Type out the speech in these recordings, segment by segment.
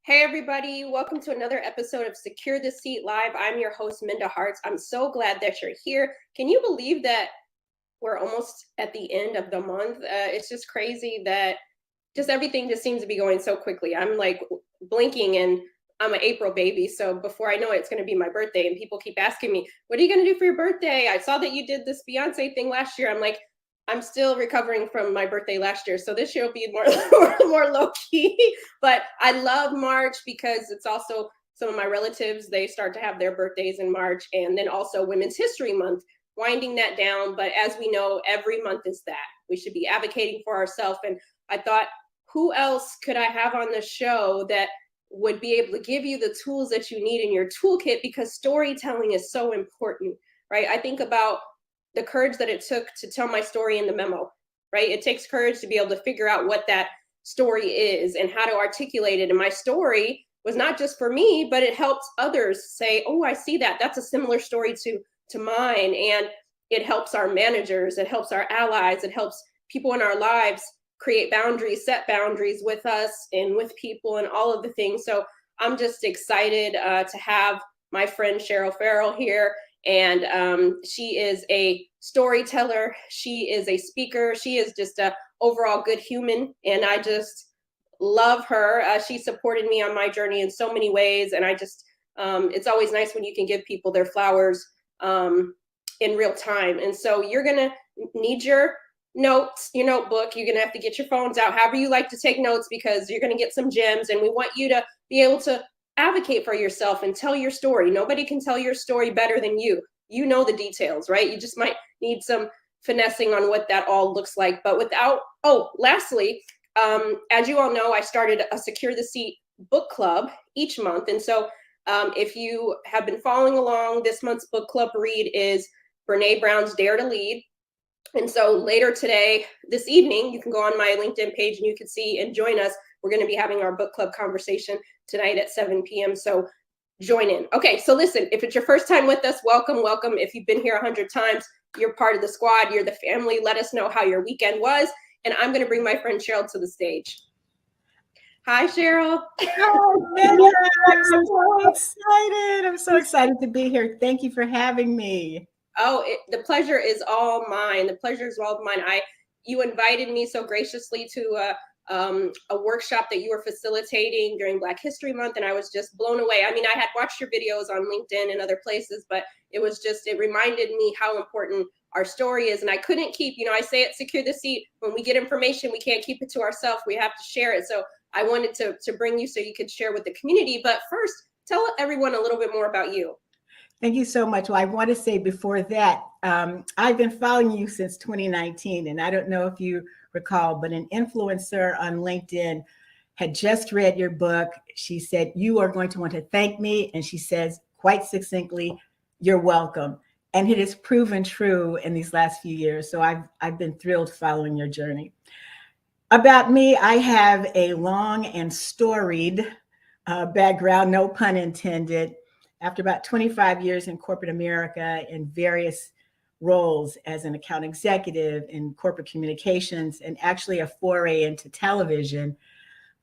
Hey, everybody. Welcome to another episode of Secure the Seat Live. I'm your host, Minda Harts. I'm so glad that you're here. Can you believe that we're almost at the end of the month? It's just crazy that just everything just seems to be going so quickly. I'm like blinking and I'm an April baby. So before I know it, it's going to be my birthday. And people keep asking me, what are you going to do for your birthday? I saw that you did this Beyonce thing last year. I'm like, I'm still recovering from my birthday last year. So this year will be more, more low key. But I love March because it's also some of my relatives, they start to have their birthdays in March. And then also Women's History Month, winding that down. But as we know, every month is that. We should be advocating for ourselves. And I thought, who else could I have on the show that would be able to give you the tools that you need in your toolkit? Because storytelling is so important, right? I think about the courage that it took to tell my story in the memo, right? It takes courage to be able to figure out what that story is and how to articulate it. And my story was not just for me, but it helps others say, oh, I see that. That's a similar story to mine. And it helps our managers, it helps our allies, it helps people in our lives create boundaries, set boundaries with us and with people and all of the things. So I'm just excited to have my friend Cheryl Farrell here. And she is a storyteller. She is a speaker. She is just a overall good human. And I just love her. She supported me on my journey in so many ways. And I just, it's always nice when you can give people their flowers in real time. And so you're going to need your notes, your notebook. You're going to have to get your phones out, however you like to take notes, because you're going to get some gems. And we want you to be able to advocate for yourself and tell your story. Nobody can tell your story better than you. You know the details, right? You just might need some finessing on what that all looks like. But lastly, as you all know, I started a Secure the Seat book club each month. And so if you have been following along, this month's book club read is Brene Brown's Dare to Lead. And so later today, this evening, you can go on my LinkedIn page and you can see and join us. We're going to be having our book club conversation tonight at 7 p.m. So join in. Okay, so listen, if it's your first time with us, welcome, welcome. If you've been here 100 times, you're part of the squad, you're the family. Let us know how your weekend was. And I'm going to bring my friend Cheryl to the stage. Hi, Cheryl. Oh, Minda, I'm so excited. I'm so excited to be here. Thank you for having me. Oh, the pleasure is all mine. The pleasure is all mine. You invited me so graciously to a workshop that you were facilitating during Black History Month, and I was just blown away. I mean, I had watched your videos on LinkedIn and other places, but it reminded me how important our story is. And I couldn't keep, I say it, Secure the Seat. When we get information, we can't keep it to ourselves. We have to share it. So I wanted to bring you so you could share with the community. But first, tell everyone a little bit more about you. Thank you so much. Well, I want to say before that, I've been following you since 2019, and I don't know if you recall, but an influencer on LinkedIn had just read your book. She said, you are going to want to thank me. And she says quite succinctly, you're welcome. And it has proven true in these last few years. So I've been thrilled following your journey. About me, I have a long and storied background, no pun intended. After about 25 years in corporate America in various roles as an account executive in corporate communications and actually a foray into television,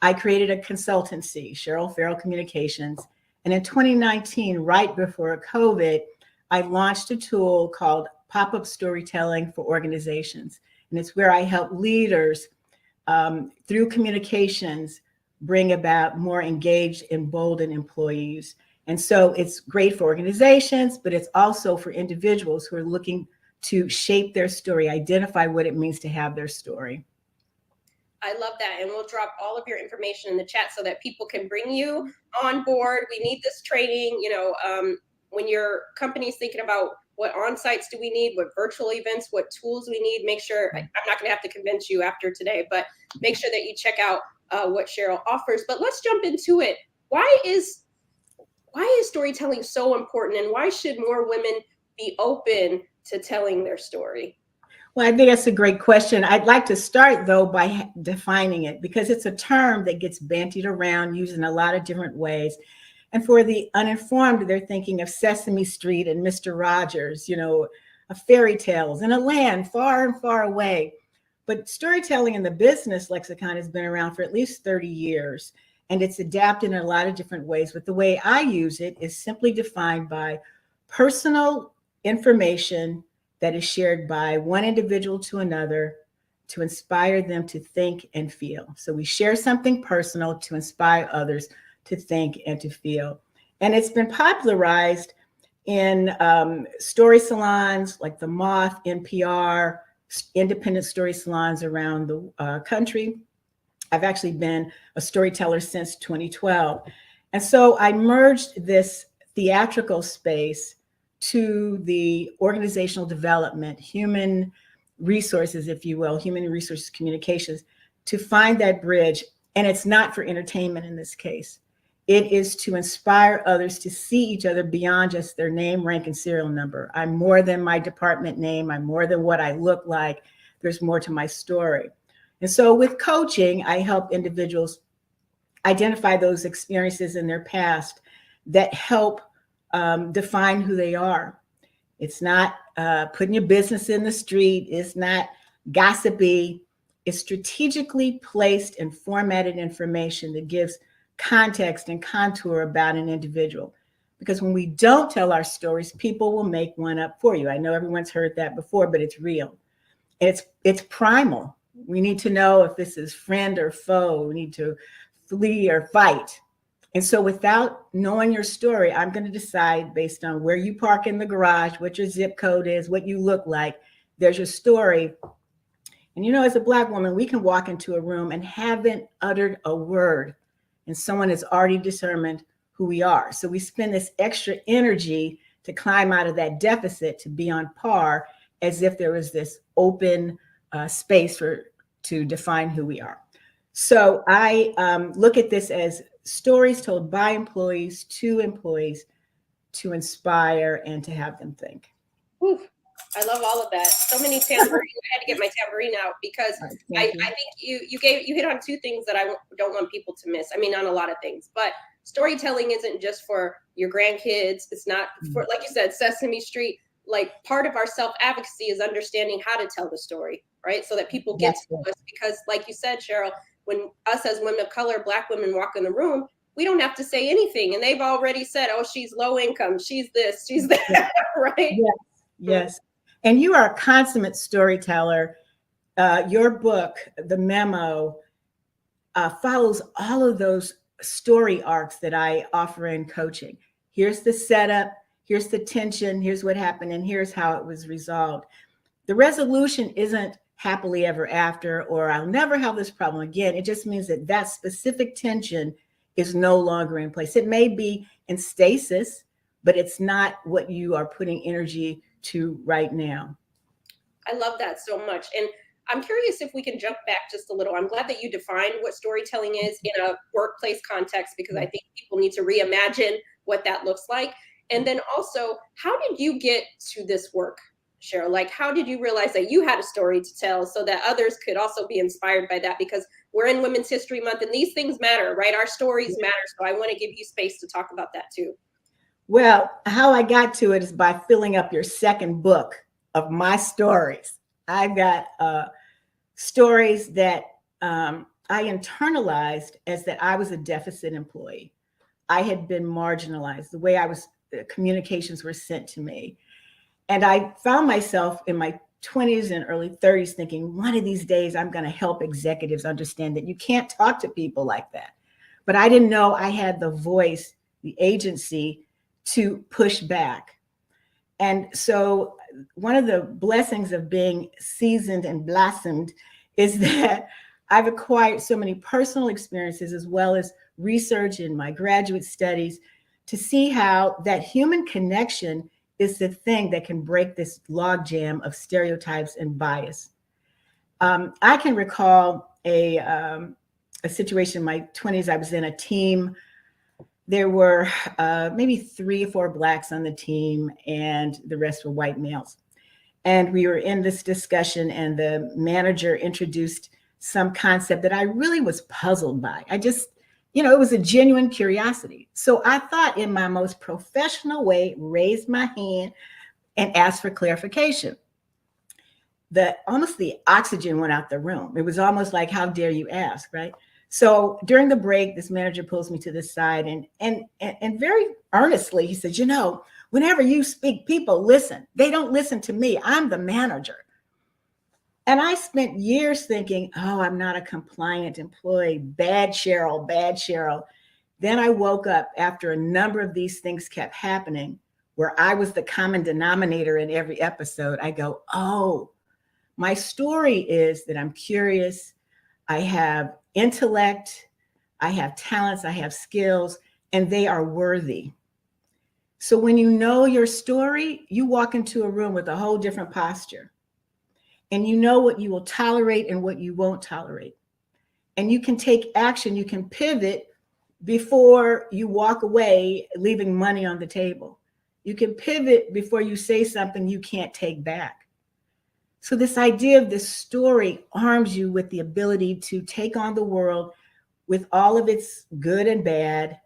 I created a consultancy, Cheryl Farrell Communications. And in 2019, right before COVID, I launched a tool called Pop-Up Storytelling for Organizations. And it's where I help leaders through communications bring about more engaged, emboldened employees. And so it's great for organizations, but it's also for individuals who are looking to shape their story, identify what it means to have their story. I love that. And we'll drop all of your information in the chat so that people can bring you on board. We need this training, when your company's thinking about what on-sites do we need, what virtual events, what tools we need, make sure, I'm not going to have to convince you after today, but make sure that you check out what Cheryl offers. But let's jump into it. Why is storytelling so important, and why should more women be open to telling their story? Well, I think that's a great question. I'd like to start, though, by defining it, because it's a term that gets bandied around used in a lot of different ways. And for the uninformed, they're thinking of Sesame Street and Mr. Rogers, of fairy tales in a land far and far away. But storytelling in the business lexicon has been around for at least 30 years. and it's adapted in a lot of different ways. But the way I use it is simply defined by personal information that is shared by one individual to another to inspire them to think and feel. So we share something personal to inspire others to think and to feel. And it's been popularized in story salons like The Moth, NPR, independent story salons around the country. I've actually been a storyteller since 2012. And so I merged this theatrical space to the organizational development, human resources, if you will, human resources communications, to find that bridge. And it's not for entertainment in this case. It is to inspire others to see each other beyond just their name, rank, and serial number. I'm more than my department name. I'm more than what I look like. There's more to my story. And so with coaching, I help individuals identify those experiences in their past that help define who they are. It's not putting your business in the street. It's not gossipy. It's strategically placed and formatted information that gives context and contour about an individual. Because when we don't tell our stories, people will make one up for you. I know everyone's heard that before, but it's real. It's primal. We need to know if this is friend or foe. We need to flee or fight. And so without knowing your story, I'm going to decide based on where you park in the garage, what your zip code is, what you look like. There's your story. And you know, as a Black woman, we can walk into a room and haven't uttered a word, and someone has already determined who we are. So we spend this extra energy to climb out of that deficit to be on par, as if there was this open space to define who we are. So I look at this as stories told by employees to inspire and to have them think. Ooh, I love all of that. So many tambourines. I had to get my tambourine out because I think you hit on two things that I don't want people to miss. I mean, on a lot of things, but storytelling isn't just for your grandkids. It's not for, like you said, Sesame Street. Like, part of our self-advocacy is understanding how to tell the story, right? So that people get to us, because like you said, Cheryl, when us as women of color, Black women walk in the room, we don't have to say anything. And they've already said, oh, she's low income, she's this, she's that, right? Yes. And you are a consummate storyteller. Your book, The Memo, follows all of those story arcs that I offer in coaching. Here's the setup, here's the tension, here's what happened, and here's how it was resolved. The resolution isn't happily ever after, or I'll never have this problem again. It just means that that specific tension is no longer in place. It may be in stasis, but it's not what you are putting energy to right now. I love that so much. And I'm curious if we can jump back just a little. I'm glad that you defined what storytelling is in a workplace context, because I think people need to reimagine what that looks like. And then also, how did you get to this work, Cheryl? Like, how did you realize that you had a story to tell so that others could also be inspired by that? Because we're in Women's History Month and these things matter, right? Our stories matter. So I want to give you space to talk about that too. Well, how I got to it is by filling up your second book of my stories. I've got stories that I internalized as that I was a deficit employee. I had been marginalized. The way communications were sent to me. And I found myself in my 20s and early 30s thinking, one of these days I'm going to help executives understand that you can't talk to people like that. But I didn't know I had the voice, the agency to push back. And so one of the blessings of being seasoned and blossomed is that I've acquired so many personal experiences as well as research in my graduate studies to see how that human connection is the thing that can break this logjam of stereotypes and bias. I can recall a situation in my 20s. I was in a team. There were maybe 3 or 4 Blacks on the team, and the rest were white males. And we were in this discussion, and the manager introduced some concept that I really was puzzled by. I just, it was a genuine curiosity. So I thought, in my most professional way, raised my hand and asked for clarification. Almost the oxygen went out the room. It was almost like, how dare you ask, right? So during the break, this manager pulls me to the side and very earnestly, he says, whenever you speak, people listen. They don't listen to me. I'm the manager. And I spent years thinking, oh, I'm not a compliant employee. Bad Cheryl, bad Cheryl. Then I woke up after a number of these things kept happening where I was the common denominator in every episode. I go, oh, my story is that I'm curious. I have intellect, I have talents, I have skills, and they are worthy. So when you know your story, you walk into a room with a whole different posture. And you know what you will tolerate and what you won't tolerate. And you can take action, you can pivot before you walk away, leaving money on the table. You can pivot before you say something you can't take back. So this idea of this story arms you with the ability to take on the world with all of its good and bad,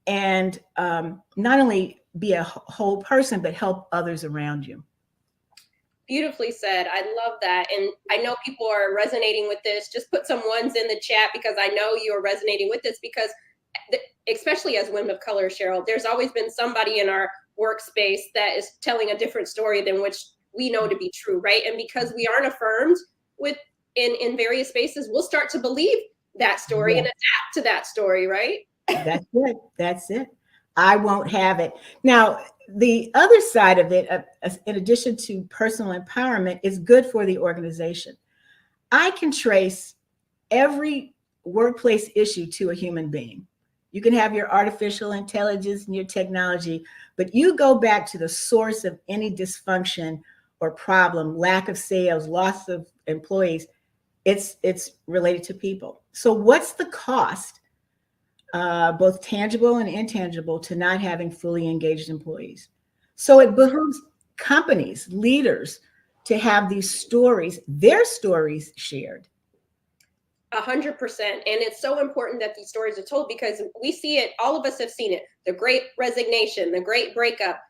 and not only be a whole person, but help others around you. Beautifully said. I love that. And I know people are resonating with this. Just put some ones in the chat because I know you are resonating with this, because especially as women of color, Cheryl, there's always been somebody in our workspace that is telling a different story than which we know to be true, right? And because we aren't affirmed in various spaces, we'll start to believe that story and adapt to that story, right? That's it. That's it. I won't have it. Now, the other side of it, in addition to personal empowerment, is good for the organization. I can trace every workplace issue to a human being. You can have your artificial intelligence and your technology, but you go back to the source of any dysfunction or problem, lack of sales, loss of employees, it's related to people. So what's the cost, both tangible and intangible, to not having fully engaged employees? So it behooves companies, leaders, to have these stories, their stories shared. 100%. And it's so important that these stories are told, because we see it, all of us have seen it, the great resignation, the great breakup.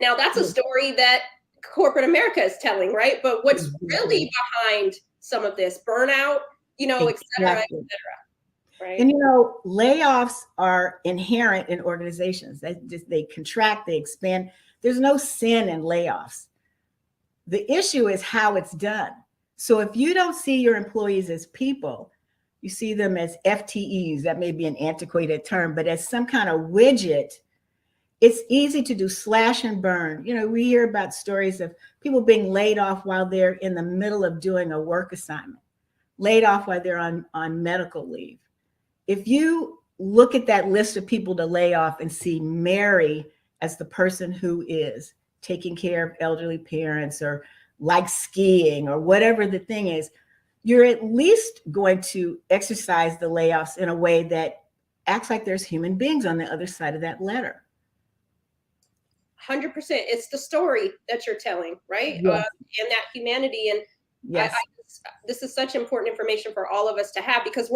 Now that's a story that corporate America is telling, right? But what's really behind some of this burnout, et cetera, right? And layoffs are inherent in organizations. They contract, they expand. There's no sin in layoffs. The issue is how it's done. So if you don't see your employees as people, you see them as FTEs, that may be an antiquated term, but as some kind of widget, it's easy to do slash and burn. We hear about stories of people being laid off while they're in the middle of doing a work assignment, laid off while they're on medical leave. If you look at that list of people to lay off and see Mary as the person who is taking care of elderly parents or like skiing or whatever the thing is, you're at least going to exercise the layoffs in a way that acts like there's human beings on the other side of that letter. 100%. It's the story that you're telling, right? Yes. And that humanity. And yes. This is such important information for all of us to have, because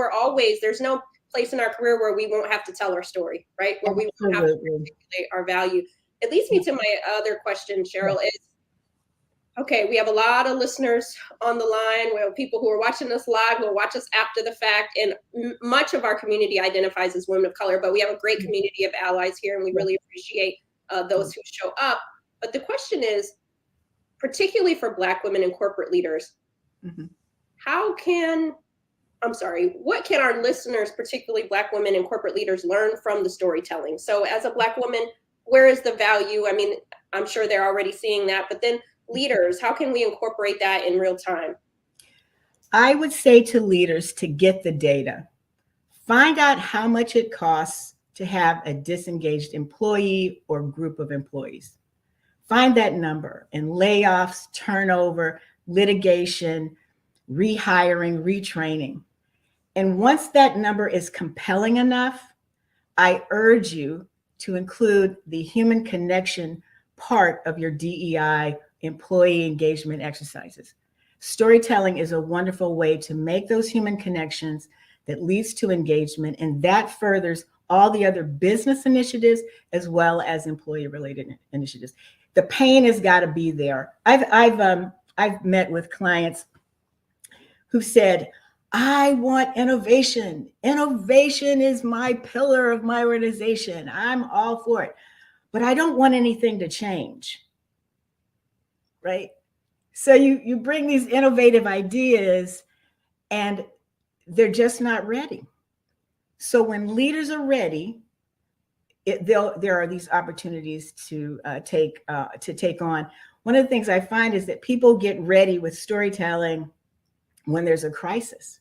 there's no place in our career where we won't have to tell our story, right? Where we won't have to articulate our value. It leads me to my other question, Cheryl, is, okay, we have a lot of listeners on the line. We have people who are watching us live, who will watch us after the fact. And much of our community identifies as women of color, but we have a great community of allies here, and we really appreciate those who show up. But the question is, particularly for Black women and corporate leaders, what can our listeners, particularly Black women and corporate leaders, learn from the storytelling? So as a Black woman, where is the value? I mean, I'm sure they're already seeing that, but then leaders, how can we incorporate that in real time? I would say to leaders to get the data. Find out how much it costs to have a disengaged employee or group of employees. Find that number, and layoffs, turnover, litigation, rehiring, retraining. And once that number is compelling enough, I urge you to include the human connection part of your DEI employee engagement exercises. Storytelling is a wonderful way to make those human connections that leads to engagement, and that furthers all the other business initiatives as well as employee-related initiatives. The pain has got to be there. I've met with clients who said, I want innovation. Innovation is my pillar of my organization. I'm all for it, but I don't want anything to change, right? So you bring these innovative ideas and they're just not ready. So when leaders are ready, there are these opportunities to take on. One of the things I find is that people get ready with storytelling when there's a crisis.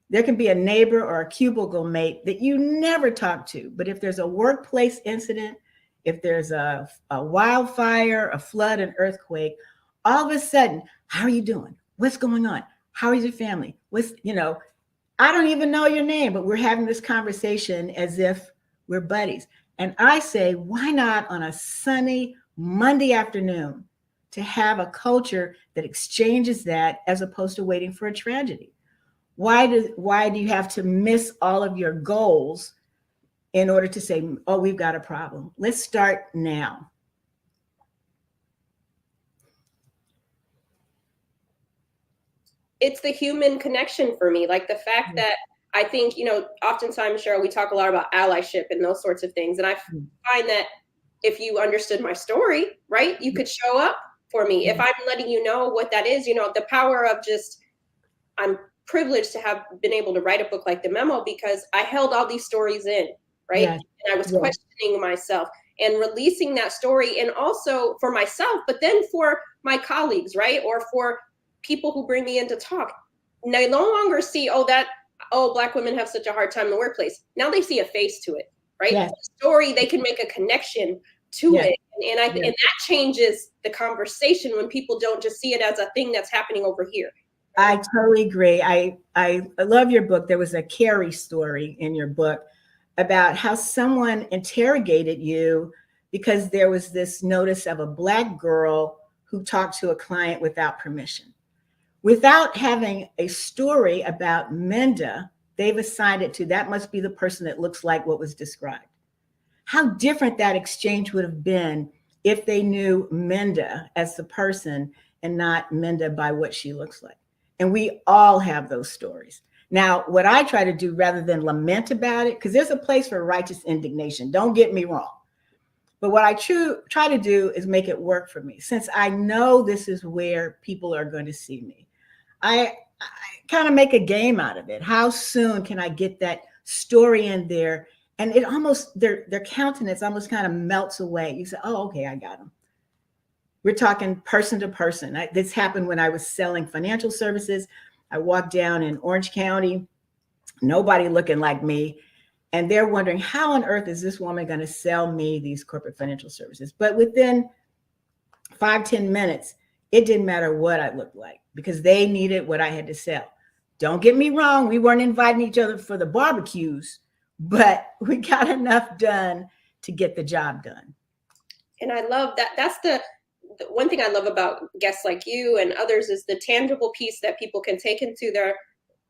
There can be a neighbor or a cubicle mate that you never talk to, but if there's a workplace incident, if there's a wildfire, a flood, an earthquake, all of a sudden, how are you doing? What's going on? How is your family? I don't even know your name, but we're having this conversation as if we're buddies. And I say, why not on a sunny Monday afternoon to have a culture that exchanges that as opposed to waiting for a tragedy? Why do you have to miss all of your goals in order to say, oh, we've got a problem? Let's start now. It's the human connection for me. Like the fact that I think, oftentimes, Cheryl, we talk a lot about allyship and those sorts of things. And I find that if you understood my story, right, you could show up for me. If I'm letting you know what that is, the power of I'm privileged to have been able to write a book like The Memo because I held all these stories in, right? Yes. And I was questioning myself and releasing that story, and also for myself, but then for my colleagues, right? Or for people who bring me in to talk. Now they no longer see, Black women have such a hard time in the workplace. Now they see a face to it, right? Yes. The story, they can make a connection to it. And that changes the conversation when people don't just see it as a thing that's happening over here. I totally agree. I love your book. There was a Carrie story in your book about how someone interrogated you because there was this notice of a Black girl who talked to a client without permission. Without having a story about Minda, they've assigned it to that must be the person that looks like what was described. How different that exchange would have been if they knew Minda as the person and not Minda by what she looks like. And we all have those stories. Now, what I try to do rather than lament about it, because there's a place for righteous indignation, don't get me wrong. But what I try to do is make it work for me. Since I know this is where people are going to see me, I kind of make a game out of it. How soon can I get that story in there? And it almost, their countenance almost kind of melts away. You say, oh, okay, I got them. We're talking person to person. This happened when I was selling financial services. I walked down in Orange County, nobody looking like me. And they're wondering, how on earth is this woman going to sell me these corporate financial services? But within 5-10 minutes, it didn't matter what I looked like because they needed what I had to sell. Don't get me wrong. We weren't inviting each other for the barbecues, but we got enough done to get the job done. And I love that. That's the one thing I love about guests like you and others is the tangible piece that people can take into their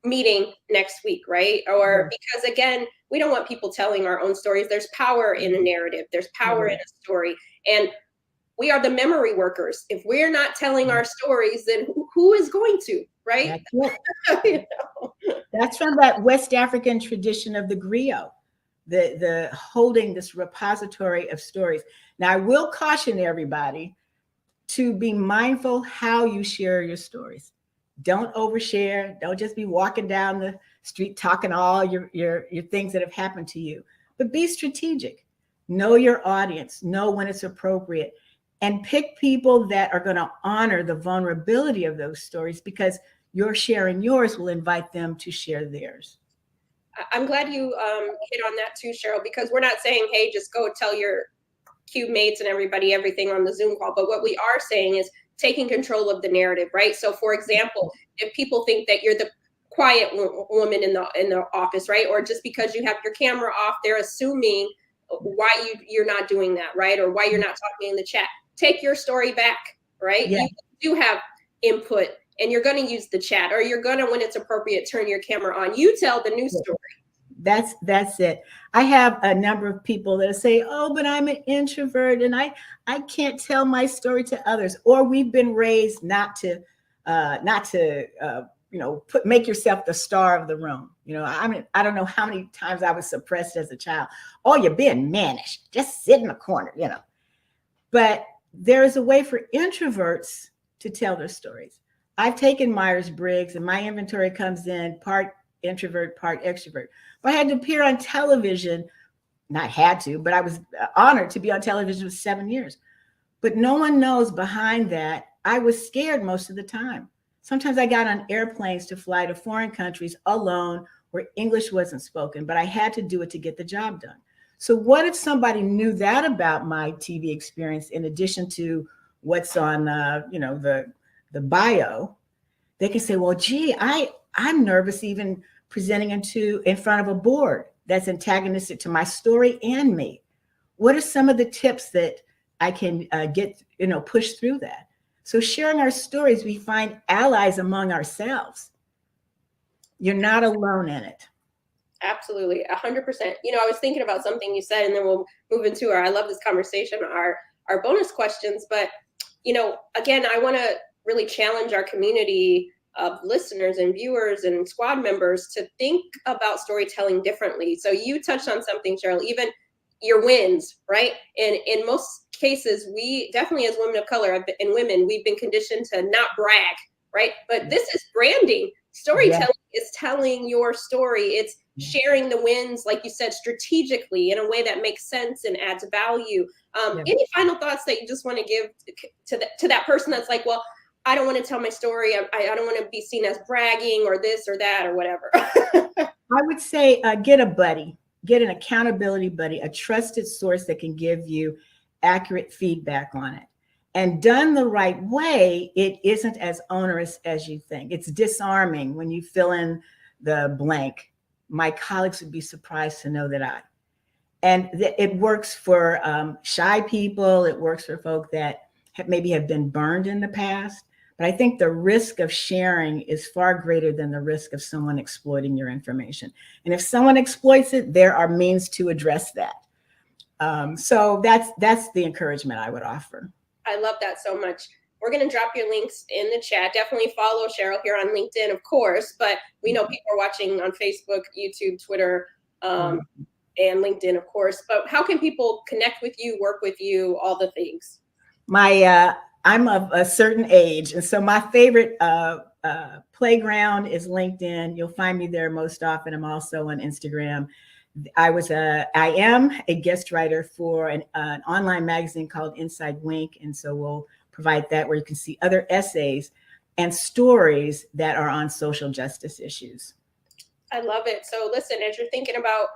meeting next week, right? Or because again, we don't want people telling our own stories. There's power in a narrative. There's power in a story. And we are the memory workers. If we're not telling our stories, then who is going to, right? That's from that West African tradition of the griot, the holding this repository of stories. Now, I will caution everybody to be mindful how you share your stories. Don't overshare. Don't just be walking down the street talking all your things that have happened to you, but be strategic. Know your audience, know when it's appropriate, and pick people that are going to honor the vulnerability of those stories because your sharing yours will invite them to share theirs. I'm glad you hit on that too, Cheryl, because we're not saying, hey, just go tell your cube mates and everybody everything on the Zoom call. But what we are saying is taking control of the narrative, right? So for example, if people think that you're the quiet woman in the office, right? Or just because you have your camera off, they're assuming why you're not doing that, right? Or why you're not talking in the chat. Take your story back, right? Yeah. You do have input and you're going to use the chat, or you're going to, when it's appropriate, turn your camera on. You tell the news story. That's it. I have a number of people that say, oh, but I'm an introvert and I can't tell my story to others. Or we've been raised not to make yourself the star of the room. I mean, I don't know how many times I was suppressed as a child. Oh, you're being mannish. Just sit in the corner, But there is a way for introverts to tell their stories. I've taken Myers-Briggs, and my inventory comes in part introvert, part extrovert. But I had to appear on television. Not had to, but I was honored to be on television for 7 years. But no one knows behind that, I was scared most of the time. Sometimes I got on airplanes to fly to foreign countries alone where English wasn't spoken, but I had to do it to get the job done. So what if somebody knew that about my TV experience, in addition to what's on, the bio? They can say, well, gee, I'm nervous even presenting in front of a board that's antagonistic to my story and me. What are some of the tips that I can push through that? So sharing our stories, we find allies among ourselves. You're not alone in it. Absolutely, 100%. I was thinking about something you said, and then we'll move into I love this conversation, our bonus questions. But, again, I want to really challenge our community of listeners and viewers and squad members to think about storytelling differently. So you touched on something, Cheryl, even your wins, right? And in most cases, we definitely, as women of color and women, we've been conditioned to not brag, right? But this is branding. Storytelling is telling your story. It's sharing the wins, like you said, strategically in a way that makes sense and adds value. Any final thoughts that you just want to give to that person that's like, well, I don't want to tell my story. I don't want to be seen as bragging or this or that or whatever. I would say get a buddy, get an accountability buddy, a trusted source that can give you accurate feedback on it. And done the right way, it isn't as onerous as you think. It's disarming when you fill in the blank. My colleagues would be surprised to know that it works for shy people. It works for folk that maybe have been burned in the past. But I think the risk of sharing is far greater than the risk of someone exploiting your information. And if someone exploits it, there are means to address that. So that's the encouragement I would offer. I love that so much. We're going to drop your links in the chat. Definitely follow Cheryl here on LinkedIn, of course, but we know people are watching on Facebook, YouTube, Twitter, and LinkedIn, of course. But how can people connect with you, work with you, all the things? I'm of a certain age, and so my favorite playground is LinkedIn. You'll find me there most often. I'm also on Instagram. I am a guest writer for an online magazine called Inside Wink, and so we'll provide that where you can see other essays and stories that are on social justice issues. I love it. So listen, as you're thinking about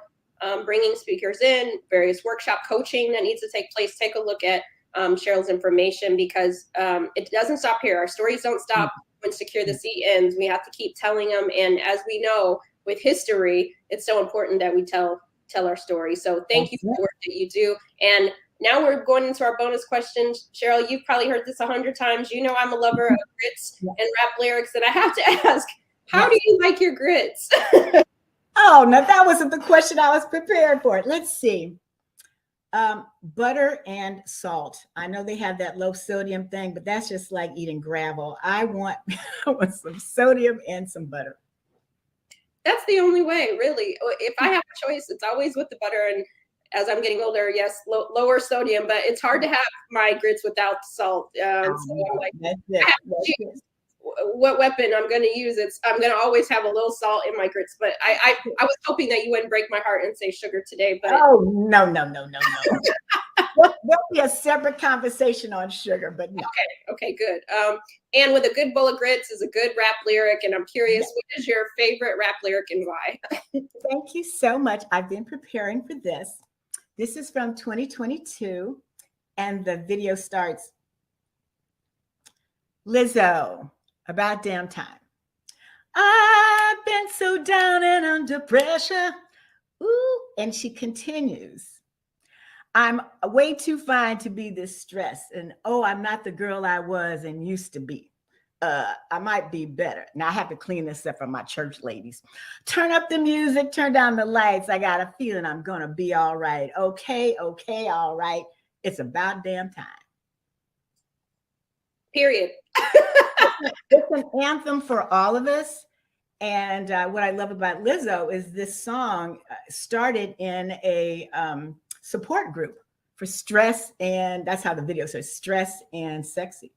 bringing speakers in, various workshop coaching that needs to take place, take a look at Cheryl's information, because it doesn't stop here. Our stories don't stop when Secure the Seat ends. We have to keep telling them. And as we know, with history, it's so important that we tell our story. So thank you for the work that you do. And now we're going into our bonus questions. Cheryl, you've probably heard this 100 times. I'm a lover of grits and rap lyrics. And I have to ask, how do you like your grits? Oh, no, that wasn't the question I was prepared for. Let's see. Butter and salt. I know they have that low sodium thing, but that's just like eating gravel. I want some sodium and some butter. That's the only way, really. If I have a choice, it's always with the butter. And as I'm getting older, yes, lower sodium, but it's hard to have my grits without salt. So I'm like, I have to choose what weapon I'm going to use. I'm going to always have a little salt in my grits. But I was hoping that you wouldn't break my heart and say sugar today. But no. There'll be a separate conversation on sugar, but no. Okay, good. And with a good bowl of grits is a good rap lyric. And I'm curious, what is your favorite rap lyric and why? Thank you so much. I've been preparing for this. This is from 2022, and the video starts. Lizzo, about damn time. I've been so down and under pressure. Ooh, and she continues. I'm way too fine to be this stressed. And oh, I'm not the girl I was and used to be. I might be better. Now I have to clean this up for my church ladies. Turn up the music, turn down the lights. I got a feeling I'm going to be all right. Okay, all right. It's about damn time. Period. It's an anthem for all of us. And what I love about Lizzo is this song started in a support group for stress. And that's how the video says stress and sexy.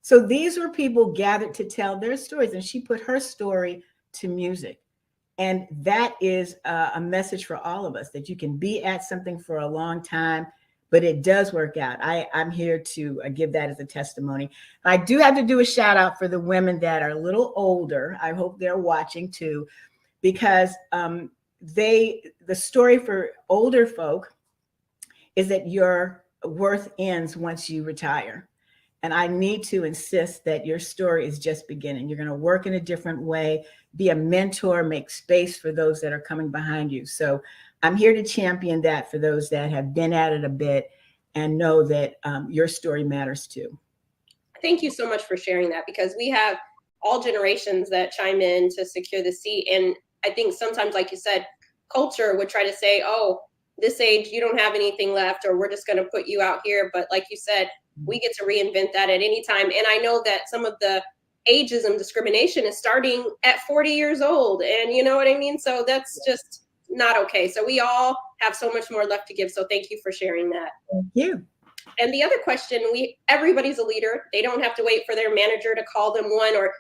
So these were people gathered to tell their stories. And she put her story to music. And that is a message for all of us, that you can be at something for a long time, but it does work out. I'm here to give that as a testimony. I do have to do a shout out for the women that are a little older. I hope they're watching too, because the story for older folk is that your worth ends once you retire. And I need to insist that your story is just beginning. You're going to work in a different way, be a mentor, make space for those that are coming behind you. So I'm here to champion that for those that have been at it a bit and know that your story matters too. Thank you so much for sharing that, because we have all generations that chime in to secure the seat. And I think sometimes, like you said, culture would try to say, oh, this age, you don't have anything left, or we're just going to put you out here. But like you said, we get to reinvent that at any time. And I know that some of the ageism discrimination is starting at 40 years old. And you know what I mean? So that's just not okay. So we all have so much more left to give. So thank you for sharing that. Thank you. And the other question, everybody's a leader. They don't have to wait for their manager to call them one, or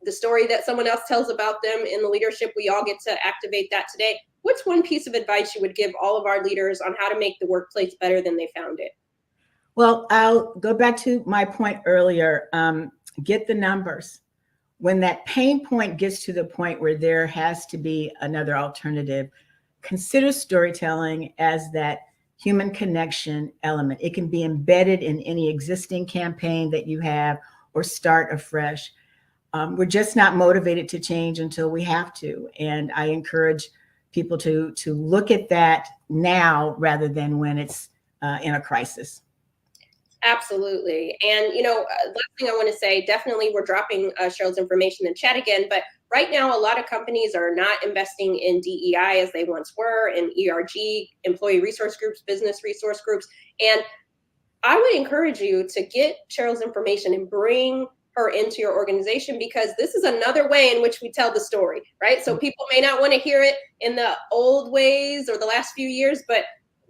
the story that someone else tells about them in the leadership. We all get to activate that today. What's one piece of advice you would give all of our leaders on how to make the workplace better than they found it? Well, I'll go back to my point earlier. Get the numbers. When that pain point gets to the point where there has to be another alternative, consider storytelling as that human connection element. It can be embedded in any existing campaign that you have or start afresh. We're just not motivated to change until we have to. And I encourage people to look at that now rather than when it's in a crisis. Absolutely. And, last thing I want to say, definitely we're dropping Cheryl's information in chat again, but right now, a lot of companies are not investing in DEI as they once were, in ERG, employee resource groups, business resource groups. And I would encourage you to get Cheryl's information and bring her into your organization, because this is another way in which we tell the story, right? So people may not want to hear it in the old ways or the last few years, but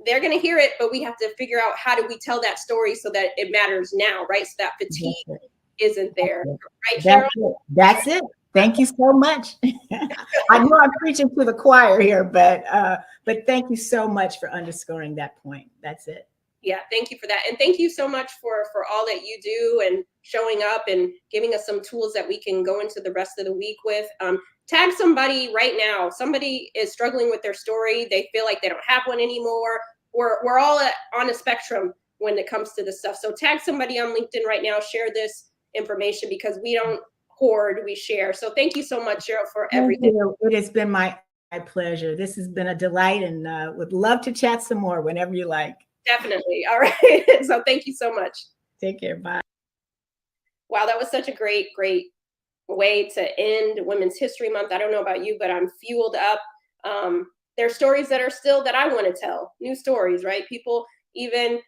they're going to hear it. But we have to figure out, how do we tell that story so that it matters now, right? So that fatigue isn't there, right, Cheryl? That's it. Thank you so much. I know I'm preaching to the choir here, but thank you so much for underscoring that point. That's it. Yeah, thank you for that. And thank you so much for all that you do and showing up and giving us some tools that we can go into the rest of the week with. Tag somebody right now. Somebody is struggling with their story. They feel like they don't have one anymore. We're all on a spectrum when it comes to this stuff. So tag somebody on LinkedIn right now. Share this information, because we don't hoard, we share. So thank you so much, Cheryl, for everything. It has been my pleasure. This has been a delight, and would love to chat some more whenever you like. Definitely. All right. So thank you so much. Take care. Bye. Wow, that was such a great way to end Women's History Month. I don't know about you, but I'm fueled up. There are stories that I want to tell, new stories, right? People even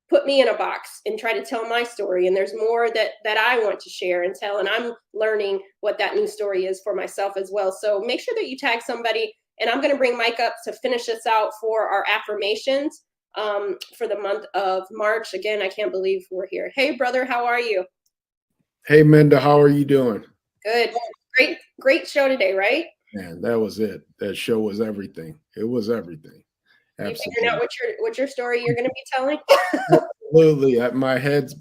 put me in a box and try to tell my story. And there's more that I want to share and tell. And I'm learning what that new story is for myself as well. So make sure that you tag somebody. And I'm going to bring Mike up to finish us out for our affirmations for the month of March. Again, I can't believe we're here. Hey, brother, how are you? Hey, Minda, how are you doing? Good. Great show today, right? Man, that was it. That show was everything. It was everything. Absolutely. You figured out what your story you're going to be telling? Absolutely.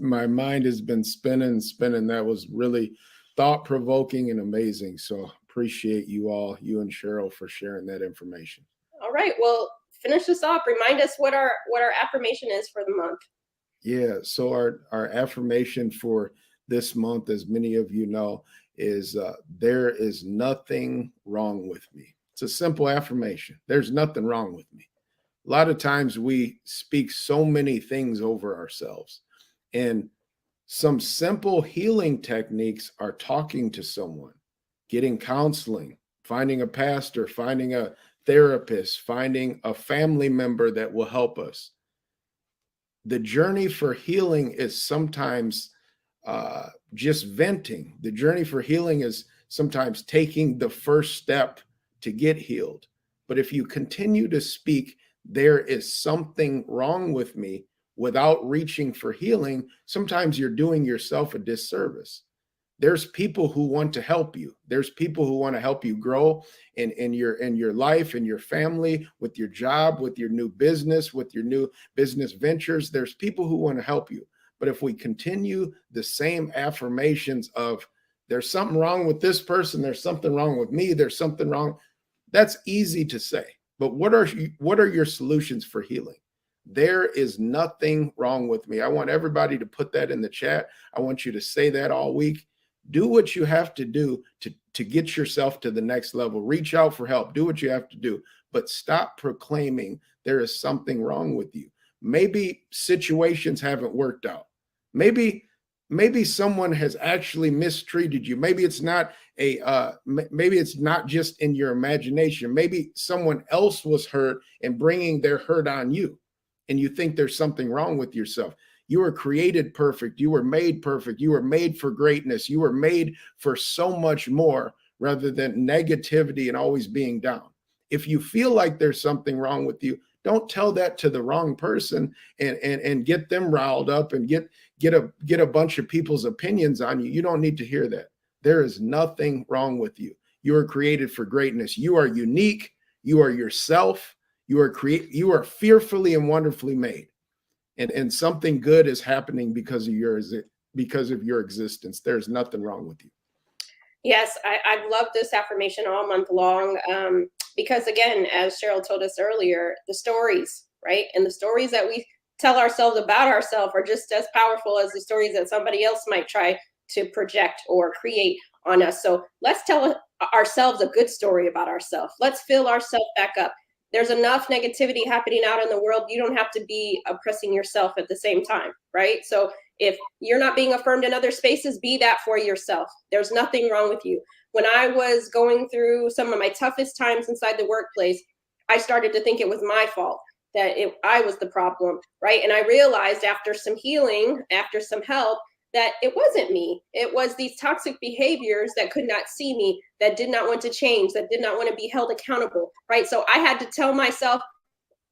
My mind has been spinning. That was really thought-provoking and amazing. So appreciate you all, you and Cheryl, for sharing that information. All right. Well, finish this off. Remind us what our affirmation is for the month. Yeah. So our affirmation for this month, as many of you know, is there is nothing wrong with me. It's a simple affirmation. There's nothing wrong with me. A lot of times we speak so many things over ourselves, and some simple healing techniques are talking to someone, getting counseling, finding a pastor, finding a therapist, finding a family member that will help us. The journey for healing is sometimes just venting. The journey for healing is sometimes taking the first step to get healed. But if you continue to speak, there is something wrong with me without reaching for healing, sometimes you're doing yourself a disservice. There's people who want to help you. There's people who want to help you grow in your life, in your family, with your job, with your new business, with your new business ventures. There's people who want to help you. But if we continue the same affirmations of there's something wrong with this person, there's something wrong with me, there's something wrong, that's easy to say. But what are your solutions for healing? There is nothing wrong with me. I want everybody to put that in the chat. I want you to say that all week. Do what you have to do to get yourself to the next level. Reach out for help. Do what you have to do. But stop proclaiming there is something wrong with you. Maybe situations haven't worked out. Maybe someone has actually mistreated you. Maybe it's not maybe it's not just in your imagination. Maybe someone else was hurt and bringing their hurt on you, and you think there's something wrong with yourself. You were created perfect. You were made perfect. You were made for greatness. You were made for so much more rather than negativity and always being down. If you feel like there's something wrong with you, don't tell that to the wrong person and get them riled up and get a bunch of people's opinions on you. You don't need to hear that. There is nothing wrong with you. You are created for greatness. You are unique. You are yourself. You are fearfully and wonderfully made. And something good is happening because of your existence. There's nothing wrong with you. Yes, I've loved this affirmation all month long because, again, as Cheryl told us earlier, the stories, right? And the stories that we tell ourselves about ourselves are just as powerful as the stories that somebody else might try to project or create on us. So let's tell ourselves a good story about ourselves. Let's fill ourselves back up. There's enough negativity happening out in the world. You don't have to be oppressing yourself at the same time, right? So if you're not being affirmed in other spaces, be that for yourself. There's nothing wrong with you. When I was going through some of my toughest times inside the workplace, I started to think it was my fault, that I was the problem, right? And I realized after some healing, after some help, that it wasn't me. It was these toxic behaviors that could not see me, that did not want to change, that did not want to be held accountable, right? So I had to tell myself,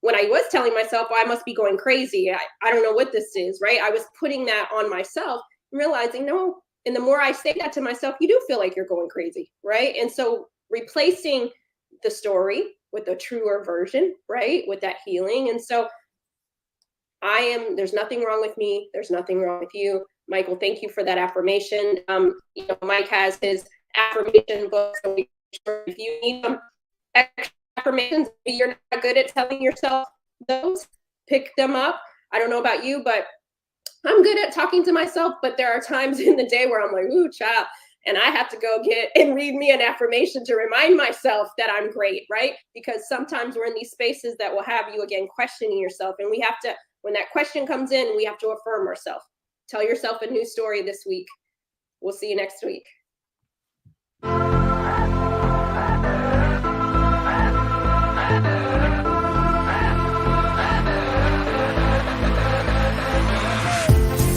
when I was telling myself, well, I must be going crazy. I don't know what this is, right? I was putting that on myself, realizing, no. And the more I say that to myself, you do feel like you're going crazy, right? And so replacing the story with a truer version, right? With that healing. And so there's nothing wrong with me. There's nothing wrong with you. Michael, thank you for that affirmation. Mike has his affirmation book. So if you need some extra affirmations, maybe you're not good at telling yourself those, pick them up. I don't know about you, but I'm good at talking to myself, but there are times in the day where I'm like, ooh, child, and I have to go get and read me an affirmation to remind myself that I'm great, right? Because sometimes we're in these spaces that will have you, again, questioning yourself. And we have to, when that question comes in, we have to affirm ourselves. Tell yourself a new story this week. We'll see you next week.